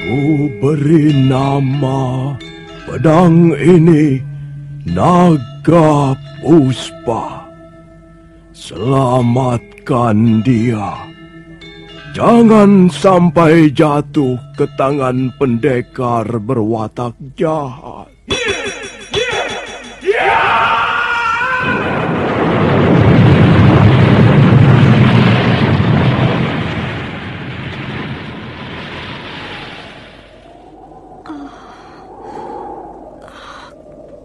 Ku beri nama pedang ini Naga Puspa. Selamatkan dia. Jangan sampai jatuh ke tangan pendekar berwatak jahat.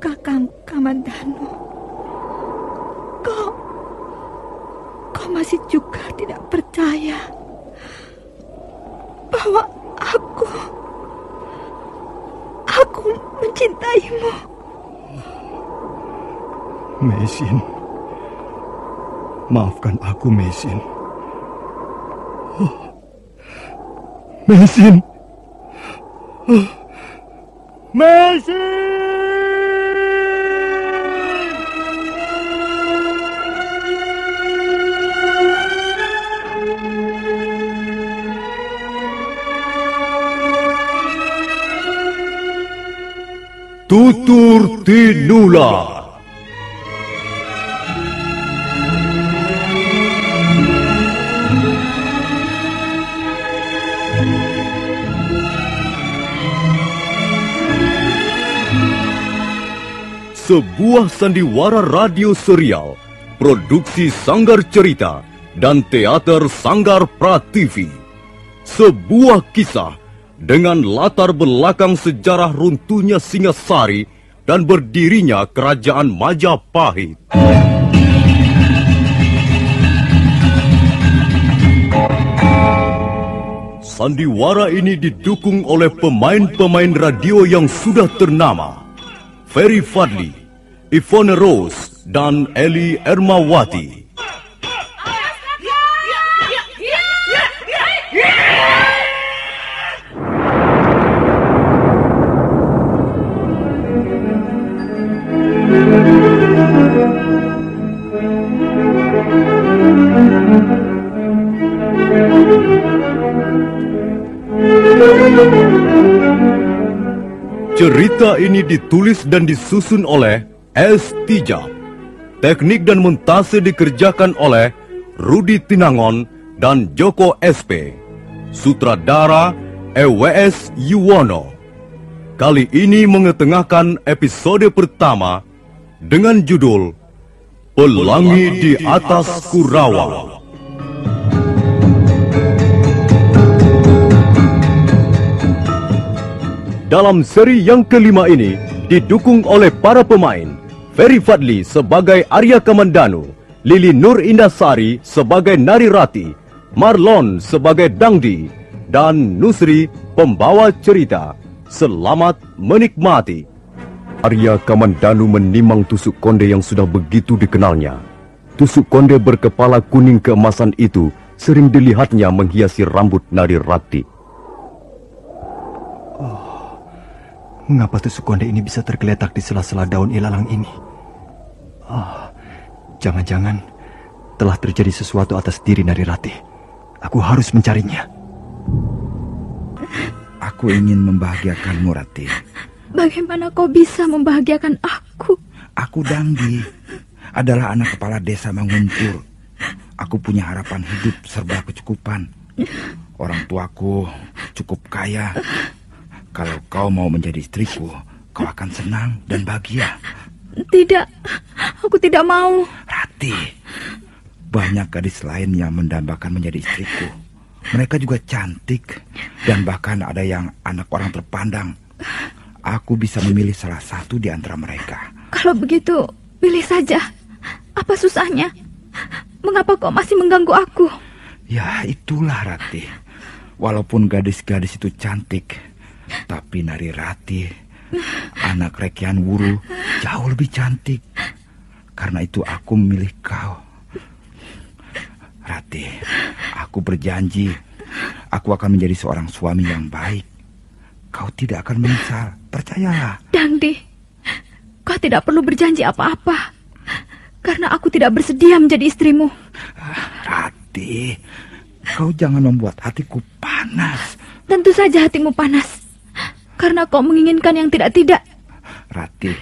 Kakang Kamandanu, kau masih juga tidak percaya bahwa aku mencintaimu. Mesin, maafkan aku, Mesin. Mesin. Mesin! Tutur Tinula. Sebuah sandiwara radio serial, produksi Sanggar Cerita dan teater Sanggar Prativi. Sebuah kisah dengan latar belakang sejarah runtuhnya Singasari dan berdirinya Kerajaan Majapahit. Sandiwara ini didukung oleh pemain-pemain radio yang sudah ternama. Ferry Fadli, Ivone Rose, dan Eli Ermawati. Cerita ini ditulis dan disusun oleh S. Tijab. Teknik dan montase dikerjakan oleh Rudi Tinangon dan Joko SP. Sutradara EWS Yuwono. Kali ini mengetengahkan episode pertama dengan judul Pelangi di Atas Kurawang. Dalam seri yang kelima ini didukung oleh para pemain Ferry Fadli sebagai Arya Kamandanu, Lili Nur Indasari sebagai Nari Rati, Marlon sebagai Dangdi, dan Nusri pembawa cerita. Selamat menikmati. Arya Kamandanu menimang tusuk konde yang sudah begitu dikenalnya. Tusuk konde berkepala kuning keemasan itu sering dilihatnya menghiasi rambut Nari Rati. Mengapa tusuk konde ini bisa tergeletak di sela-sela daun ilalang ini? Jangan-jangan telah terjadi sesuatu atas diri Nari Rati. Aku harus mencarinya. Aku ingin membahagiakanmu, Rati. Bagaimana kau bisa membahagiakan aku? Aku Dangdi, adalah anak kepala desa Mangumpur. Aku punya harapan hidup serba kecukupan. Orang tuaku cukup kaya. Kalau kau mau menjadi istriku, kau akan senang dan bahagia. Tidak, aku tidak mau. Rati, banyak gadis lain yang mendambakan menjadi istriku. Mereka juga cantik, dan bahkan ada yang anak orang terpandang. Aku bisa memilih salah satu di antara mereka. Kalau begitu, pilih saja. Apa susahnya? Mengapa kau masih mengganggu aku? Ya, itulah Rati. Walaupun gadis-gadis itu cantik, tapi Nari Rati, anak Rekian Wuru, jauh lebih cantik. Karena itu aku memilih kau. Rati, aku berjanji, aku akan menjadi seorang suami yang baik. Kau tidak akan menyesal, percayalah. Dangdi, kau tidak perlu berjanji apa-apa. Karena aku tidak bersedia menjadi istrimu. Rati, kau jangan membuat hatiku panas. Tentu saja hatimu panas. Karena kau menginginkan yang tidak-tidak. Rati,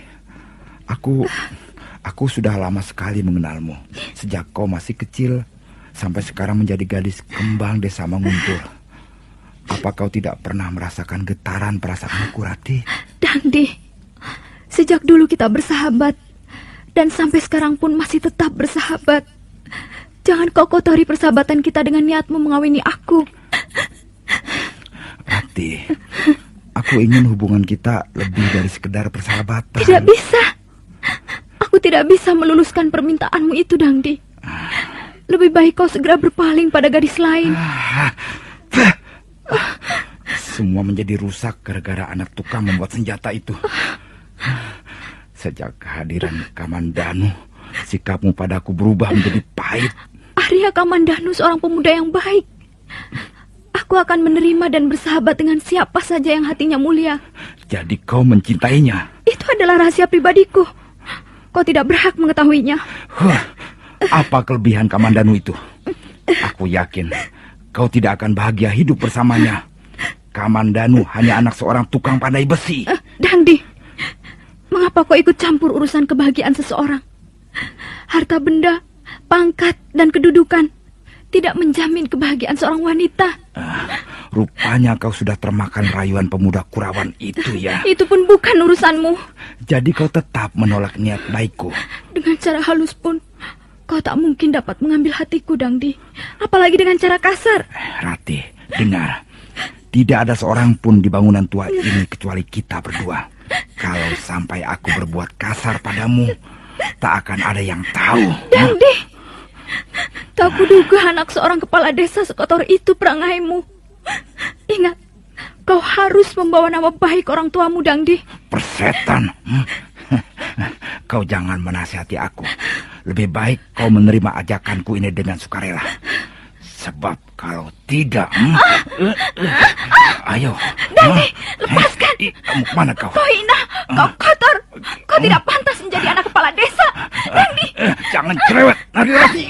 aku sudah lama sekali mengenalmu. Sejak kau masih kecil sampai sekarang menjadi gadis kembang desa Manguntur. Apa kau tidak pernah merasakan getaran perasaanku, Rati? Dangdi, sejak dulu kita bersahabat. Dan sampai sekarang pun masih tetap bersahabat. Jangan kau kotori persahabatan kita dengan niatmu mengawini aku. Rati, aku ingin hubungan kita lebih dari sekedar persahabatan. Tidak bisa. Aku tidak bisa meluluskan permintaanmu itu, Dangdi. Lebih baik kau segera berpaling pada gadis lain. Semua menjadi rusak gara-gara anak tukang membuat senjata itu. Sejak kehadiran Kamandanu, sikapmu padaku berubah menjadi pahit. Arya Kamandanu seorang pemuda yang baik. Aku akan menerima dan bersahabat dengan siapa saja yang hatinya mulia. Jadi kau mencintainya? Itu adalah rahasia pribadiku. Kau tidak berhak mengetahuinya. Apa kelebihan Kamandanu itu? Aku yakin kau tidak akan bahagia hidup bersamanya. Kamandanu hanya anak seorang tukang pandai besi. Dangdi, mengapa kau ikut campur urusan kebahagiaan seseorang? Harta benda, pangkat, dan kedudukan tidak menjamin kebahagiaan seorang wanita. Rupanya kau sudah termakan rayuan pemuda Kurawan itu ya. Itu pun bukan urusanmu. Jadi kau tetap menolak niat baikku. Dengan cara halus pun kau tak mungkin dapat mengambil hatiku, Dangdi. Apalagi dengan cara kasar. Rati, dengar. Tidak ada seorang pun di bangunan tua ini kecuali kita berdua. Kalau sampai aku berbuat kasar padamu, tak akan ada yang tahu. Dangdi, tak kuduga anak seorang kepala desa sekotor itu perangaimu. Ingat, kau harus membawa nama baik orang tuamu, Dangdi. Persetan. Kau jangan menasihati aku. Lebih baik kau menerima ajakanku ini dengan sukarela. Sebab kalau tidak... Ayo. Dangdi, lepaskan. Mau kemana kau? Kau hina, kau kotor. Kau tidak pantas menjadi anak kepala desa. Dangdi. Jangan cerewet, Narirati.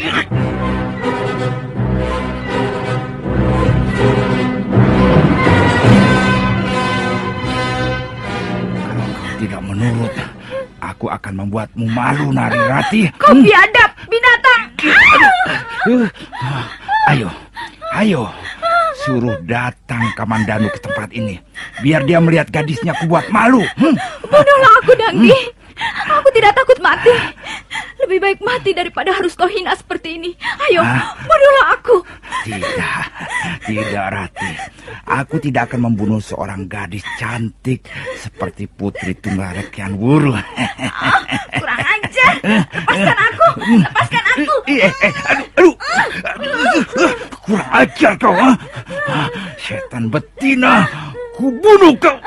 Kalau kau tidak menurut, aku akan membuatmu malu, Narirati. Kau biadab, binatang. Ayo, suruh datang Kamandanu ke tempat ini, biar dia melihat gadisnya kubuat malu. Bunuhlah aku, Dangdi. Aku tidak takut mati. Lebih baik mati daripada harus kau hina seperti ini. Ayo, bunuhlah aku. Tidak, Rati. Aku tidak akan membunuh seorang gadis cantik seperti Putri Tunggarekian Wuru. Kurang ajar. Lepaskan aku. Lepaskan aku. Aduh. Kurang ajar kau. Setan betina. Ku bunuh kau.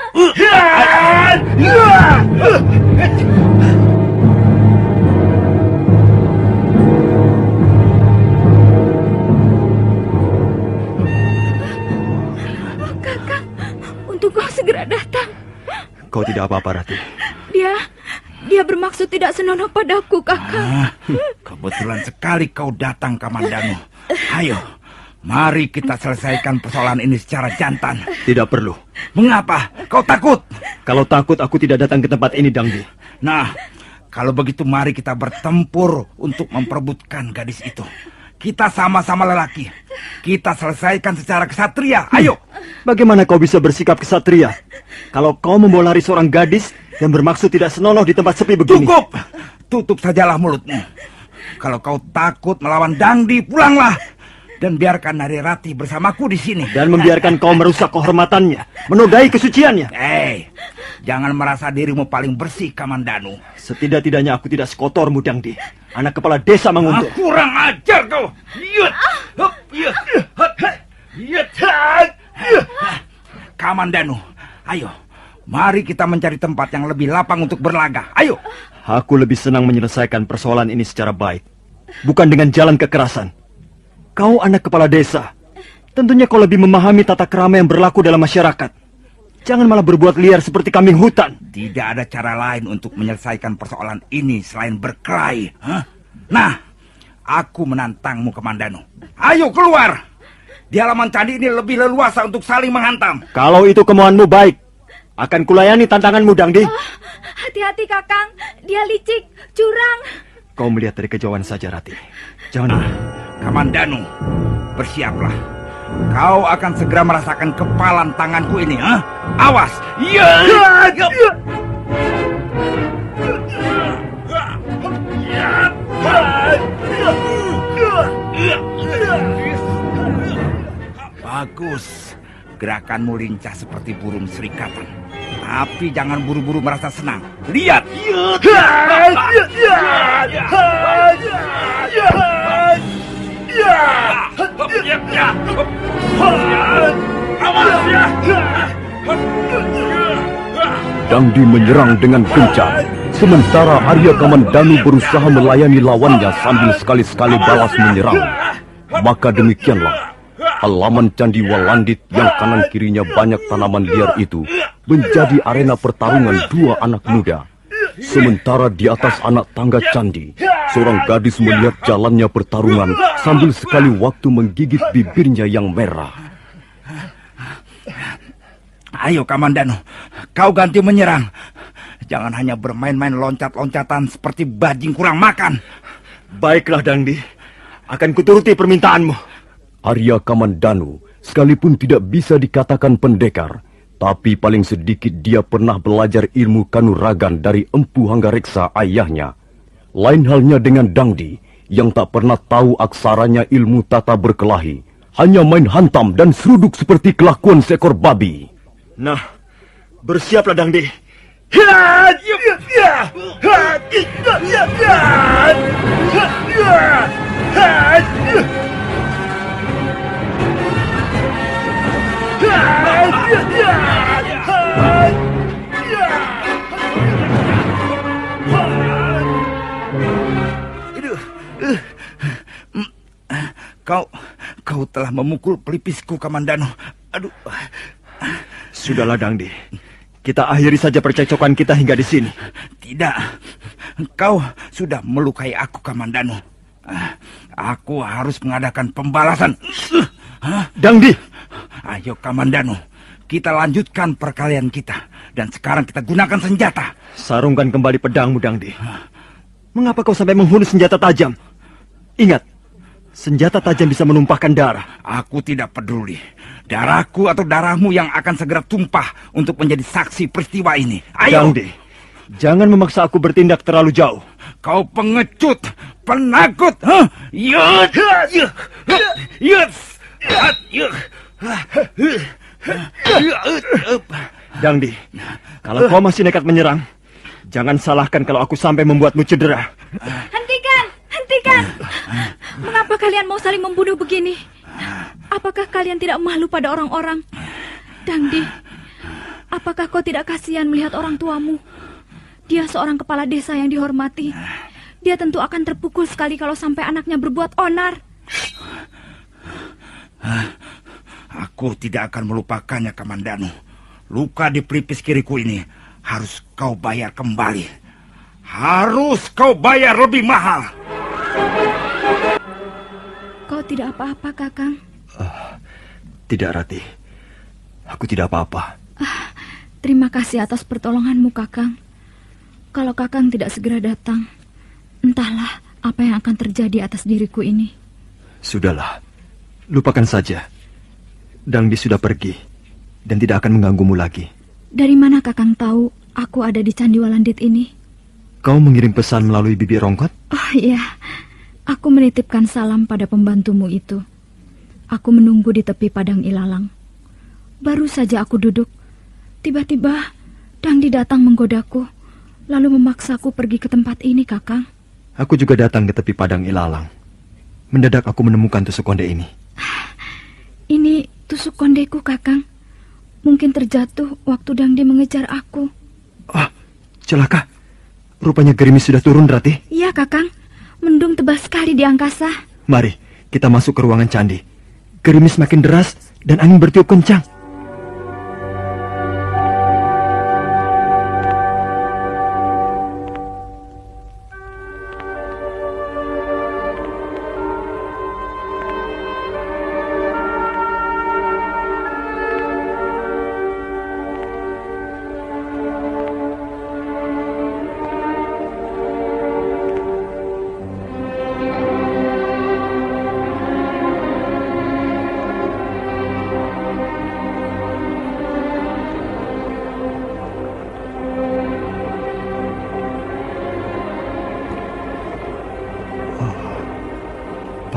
Kakak, untuk kau segera datang. Kau tidak apa-apa, Rati. Dia bermaksud tidak senonoh padaku, Kakak. Kebetulan sekali kau datang, Kamandanu. Ayo, mari kita selesaikan persoalan ini secara jantan. Tidak perlu. Mengapa? Kau takut? Kalau takut, aku tidak datang ke tempat ini, Dangdi. Nah, kalau begitu mari kita bertempur untuk memperebutkan gadis itu. Kita sama-sama lelaki. Kita selesaikan secara kesatria. Ayo. Bagaimana kau bisa bersikap kesatria kalau kau membawa lari seorang gadis yang bermaksud tidak senonoh di tempat sepi begini? Cukup. Tutup sajalah mulutmu. Kalau kau takut melawan Dangdi, pulanglah. Dan biarkan Narirati bersamaku di sini. Dan membiarkan kau merusak kehormatannya, menodai kesuciannya. Jangan merasa dirimu paling bersih, Kamandanu. Setidak-tidaknya aku tidak sekotormu, Dangdi. Anak kepala desa Manguntur. Kurang ajar kau. Kamandanu, ayo. Mari kita mencari tempat yang lebih lapang untuk berlaga. Ayo. Aku lebih senang menyelesaikan persoalan ini secara baik, bukan dengan jalan kekerasan. Kau anak kepala desa. Tentunya kau lebih memahami tata krama yang berlaku dalam masyarakat. Jangan malah berbuat liar seperti kambing hutan. Tidak ada cara lain untuk menyelesaikan persoalan ini selain berkelahi. Nah, aku menantangmu, Kamandanu. Ayo keluar. di halaman candi ini lebih leluasa untuk saling menghantam. Kalau itu kemauanmu baik, akan kulayani tantanganmu, Dangdi. Hati-hati Kakang, dia licik, curang. Kau melihat dari kejauhan saja, Rati. Jangan. Kamandanu, bersiaplah. Kau akan segera merasakan kepalan tanganku ini, ha? Awas! Ya! Bagus. Gerakanmu lincah seperti burung serikatan. Tapi jangan buru-buru merasa senang. Lihat! Dangdi menyerang dengan gencar, sementara Arya Kamandanu berusaha melayani lawannya sambil sekali-sekali balas menyerang. Maka demikianlah, halaman Candi Walandit yang kanan kirinya banyak tanaman liar itu menjadi arena pertarungan dua anak muda. Sementara di atas anak tangga candi, seorang gadis melihat jalannya pertarungan sambil sekali waktu menggigit bibirnya yang merah. Ayo Kamandanu, kau ganti menyerang. Jangan hanya bermain-main loncat-loncatan seperti bajing kurang makan. Baiklah, Dangdi. Akan kuturuti permintaanmu. Arya Kamandanu sekalipun tidak bisa dikatakan pendekar, tapi paling sedikit dia pernah belajar ilmu kanuragan dari Empu Hanggareksa ayahnya. Lain halnya dengan Dangdi yang tak pernah tahu aksaranya ilmu tata berkelahi, hanya main hantam dan seruduk seperti kelakuan seekor babi. Nah, bersiaplah, Dangdi. Kau telah memukul pelipisku, Kamandanu. Aduh. Sudahlah, Dangdi. Kita akhiri saja percekcokan kita hingga di sini. Tidak. Kau sudah melukai aku, Kamandanu. Aku harus mengadakan pembalasan. Dangdi! Ayo, Kamandanu. Kita lanjutkan perkelahian kita. Dan sekarang kita gunakan senjata. Sarungkan kembali pedangmu, Dangdi. Mengapa kau sampai menghunus senjata tajam? Ingat, senjata tajam bisa menumpahkan darah. Aku tidak peduli. Darahku atau darahmu yang akan segera tumpah untuk menjadi saksi peristiwa ini. Ayo! Dangdi, jangan memaksa aku bertindak terlalu jauh. Kau pengecut, penakut. Huh? Yut! Yut! Dangdi, kalau kau masih nekat menyerang, jangan salahkan kalau aku sampai membuatmu cedera. Hentikan! Hentikan! Mengapa kalian mau saling membunuh begini? Apakah kalian tidak malu pada orang-orang? Dangdi, apakah kau tidak kasihan melihat orang tuamu? Dia seorang kepala desa yang dihormati. Dia tentu akan terpukul sekali kalau sampai anaknya berbuat onar. Aku tidak akan melupakannya, Kamandanu. Luka di pelipis kiriku ini harus kau bayar kembali. Harus kau bayar lebih mahal. Kau tidak apa-apa, Kakang? Tidak, Rati. Aku tidak apa-apa. Terima kasih atas pertolonganmu, Kakang. Kalau Kakang tidak segera datang, entahlah apa yang akan terjadi atas diriku ini. Sudahlah, lupakan saja. Dangdi sudah pergi dan tidak akan mengganggumu lagi. Dari mana Kakang tahu aku ada di Candi Walandit ini? Kau mengirim pesan melalui Bibi Rongkot? Oh iya, aku menitipkan salam pada pembantumu itu. Aku menunggu di tepi padang ilalang. Baru saja aku duduk, tiba-tiba Dangdi datang menggodaku, lalu memaksaku pergi ke tempat ini, Kakang. Aku juga datang ke tepi padang ilalang. Mendadak aku menemukan tusuk konde ini. Ini tusuk kondeku, Kakang. Mungkin terjatuh waktu Dangdi mengejar aku. Ah, celaka. Rupanya gerimis sudah turun, Rati. Iya, Kakang. Mendung tebal sekali di angkasa. Mari, kita masuk ke ruangan candi. Gerimis makin deras dan angin bertiup kencang.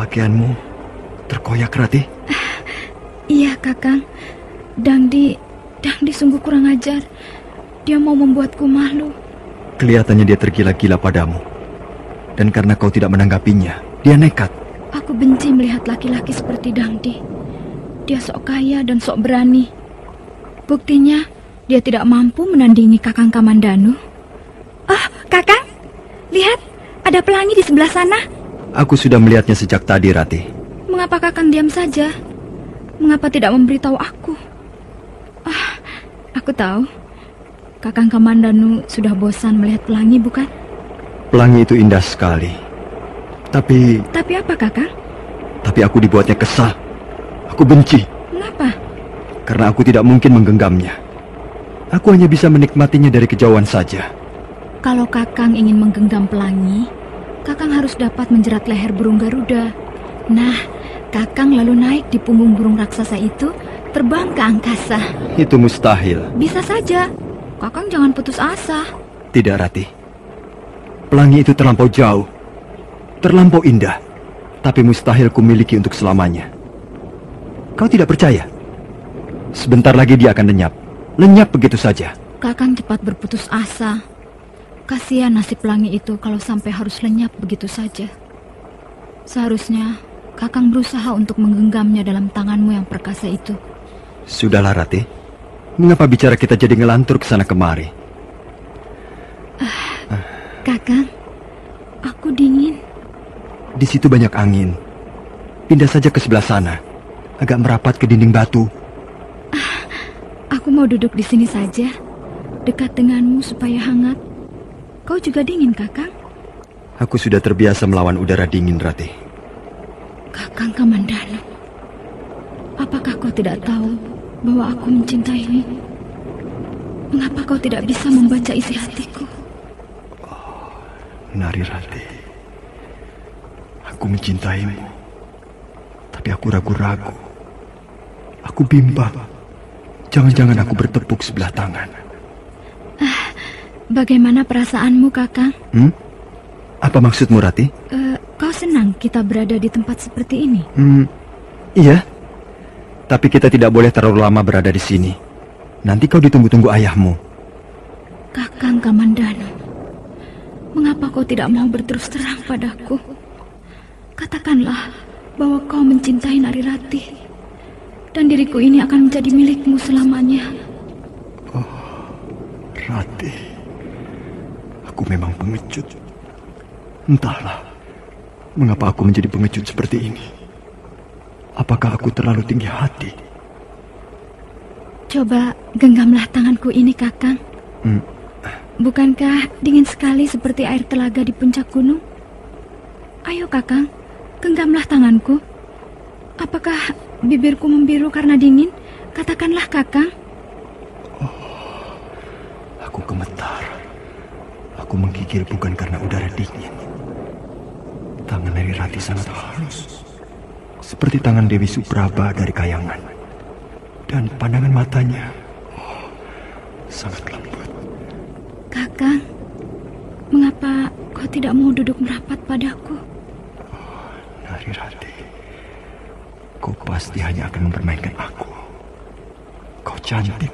Pakaianmu terkoyak, Rati. Iya, Kakang. Dangdi sungguh kurang ajar. Dia mau membuatku malu. Kelihatannya dia tergila-gila padamu. Dan karena kau tidak menanggapinya, dia nekat. Aku benci melihat laki-laki seperti Dangdi. Dia sok kaya dan sok berani. Buktinya, dia tidak mampu menandingi Kakang Kamandanu. Oh, Kakang, lihat, ada pelangi di sebelah sana. Aku sudah melihatnya sejak tadi, Rati. Mengapa Kakang diam saja? Mengapa tidak memberitahu aku? Aku tahu. Kakang Kamandanu sudah bosan melihat pelangi, bukan? Pelangi itu indah sekali. Tapi apa, Kakang? Tapi aku dibuatnya kesal. Aku benci. Mengapa? Karena aku tidak mungkin menggenggamnya. Aku hanya bisa menikmatinya dari kejauhan saja. Kalau Kakang ingin menggenggam pelangi, Kakang harus dapat menjerat leher burung Garuda. Nah, Kakang lalu naik di punggung burung raksasa itu, terbang ke angkasa. Itu mustahil. Bisa saja. Kakang jangan putus asa. Tidak, Rati. Pelangi itu terlampau jauh, terlampau indah, tapi mustahil kumiliki untuk selamanya. Kau tidak percaya? Sebentar lagi dia akan lenyap begitu saja. Kakang cepat berputus asa. Kasihan nasib pelangi itu kalau sampai harus lenyap begitu saja. Seharusnya Kakang berusaha untuk menggenggamnya dalam tanganmu yang perkasa itu. Sudahlah, Rati. Mengapa bicara kita jadi ngelantur ke sana kemari? Kakang, aku dingin. Di situ banyak angin. Pindah saja ke sebelah sana, agak merapat ke dinding batu. Aku mau duduk di sini saja, dekat denganmu supaya hangat. Kau juga dingin, Kakang? Aku sudah terbiasa melawan udara dingin, Rati. Kakang Kamandanu, apakah kau tidak tahu bahwa aku mencintaimu? Mengapa kau tidak bisa membaca isi hatiku? Nari Rati, aku mencintaimu, tapi aku ragu-ragu. Aku bimbang. Jangan-jangan aku bertepuk sebelah tangan. Bagaimana perasaanmu, Kakang? Apa maksudmu, Rati? Kau senang kita berada di tempat seperti ini? Iya. Tapi kita tidak boleh terlalu lama berada di sini. Nanti kau ditunggu-tunggu ayahmu. Kakang Kamandanu, mengapa kau tidak mau berterus terang padaku? Katakanlah bahwa kau mencintai Narirati, dan diriku ini akan menjadi milikmu selamanya. Oh, Rati, aku memang pengecut. Entahlah, mengapa aku menjadi pengecut seperti ini. Apakah aku terlalu tinggi hati? Coba genggamlah tanganku ini, Kakang. Bukankah dingin sekali seperti air telaga di puncak gunung? Ayo, Kakang, genggamlah tanganku. Apakah bibirku membiru karena dingin? Katakanlah, Kakang. Aku gemetar. Aku menggigil bukan karena udara dingin. Tangan Narirati sangat halus, seperti tangan Dewi Supraba dari Kayangan. Dan pandangan matanya sangat lembut. Kakang, mengapa kau tidak mau duduk merapat padaku? Narirati, kau pasti hanya akan mempermainkan aku. Kau cantik.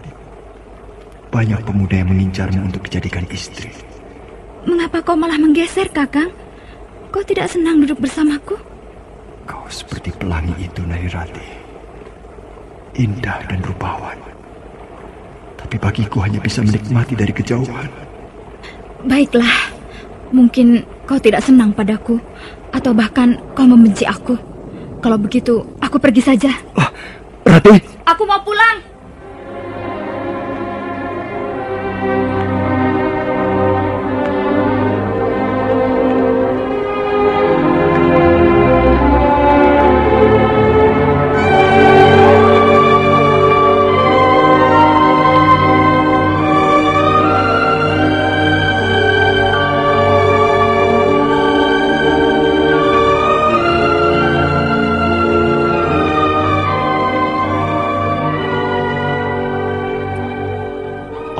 Banyak pemuda yang mengincarmu untuk dijadikan istri. Mengapa kau malah menggeser, Kakang? Kau tidak senang duduk bersamaku? Kau seperti pelangi itu, Narirati. Indah dan rupawan. Tapi bagiku hanya bisa menikmati dari kejauhan. Baiklah, mungkin kau tidak senang padaku, atau bahkan kau membenci aku. Kalau begitu, aku pergi saja. Rati! Aku mau pulang.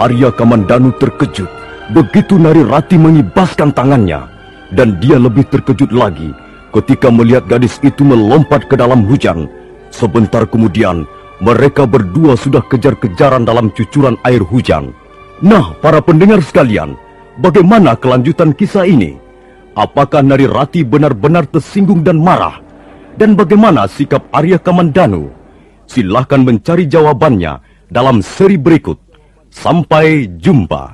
Arya Kamandanu terkejut begitu Narirati mengibaskan tangannya, dan dia lebih terkejut lagi ketika melihat gadis itu melompat ke dalam hujan. Sebentar kemudian, mereka berdua sudah kejar-kejaran dalam cucuran air hujan. Nah, para pendengar sekalian, bagaimana kelanjutan kisah ini? Apakah Narirati benar-benar tersinggung dan marah? Dan bagaimana sikap Arya Kamandanu? Silahkan mencari jawabannya dalam seri berikut. Sampai jumpa.